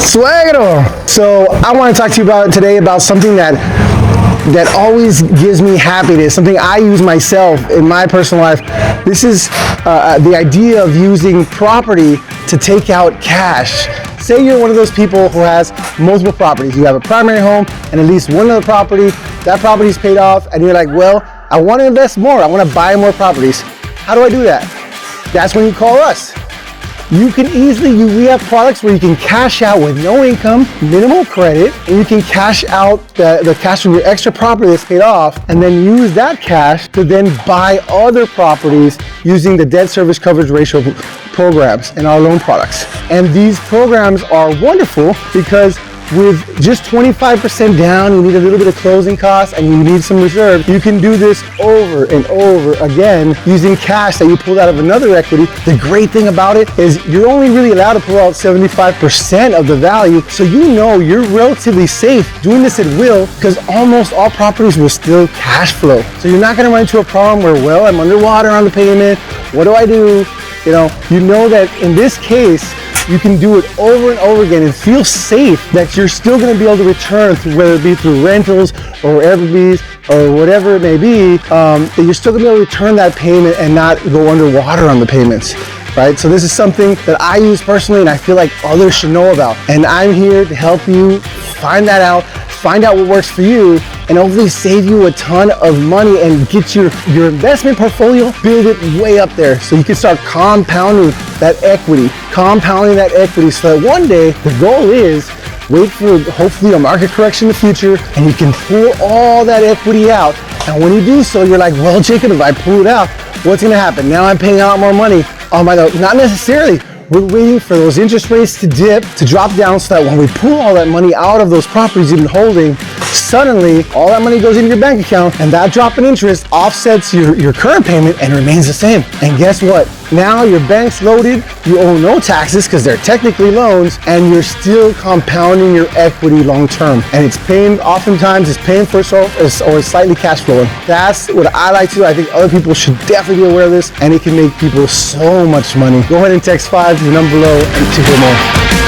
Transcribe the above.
Suegro! So I want to talk to you today about something that always gives me happiness, something I use myself in my personal life. This is the idea of using property to take out cash. Say you're one of those people who has multiple properties. You have a primary home and at least one other property. That property is paid off and you're like, well, I want to invest more. I want to buy more properties. How do I do that? That's when you call us. You can easily, we have products where you can cash out with no income, minimal credit, and you can cash out the cash from your extra property that's paid off and then use that cash to then buy other properties using the debt service coverage ratio programs and our loan products. And these programs are wonderful because with just 25% down, you need a little bit of closing costs and you need some reserve. You can do this over and over again using cash that you pulled out of another equity. The great thing about it is you're only really allowed to pull out 75% of the value. So you know you're relatively safe doing this at will because almost all properties will still cash flow. So you're not gonna run into a problem where, well, I'm underwater on the payment. What do I do? You know that in this case, you can do it over and over again and feel safe that you're still going to be able to return through, whether it be through rentals or Airbnbs or whatever it may be, that you're still going to be able to return that payment and not go underwater on the payments. Right? So this is something that I use personally and I feel like others should know about. And I'm here to help you find that out, find out what works for you, and hopefully save you a ton of money and get your investment portfolio, build it way up there so you can start compounding that equity so that one day the goal is wait for hopefully a market correction in the future and you can pull all that equity out. And when you do so, you're like, well, Jacob, if I pull it out, what's gonna happen? Now I'm paying out more money. Oh my God, not necessarily. We're waiting for those interest rates to dip, to drop down so that when we pull all that money out of those properties you've been holding, suddenly all that money goes into your bank account and that drop in interest offsets your current payment and remains the same. And guess what? Now your bank's loaded, you owe no taxes because they're technically loans, and you're still compounding your equity long term. And it's paying, oftentimes it's paying for itself or slightly cash flowing. That's what I like to do. I think other people should definitely be aware of this, and it can make people so much money. Go ahead and text 5 to the number below and to hear more.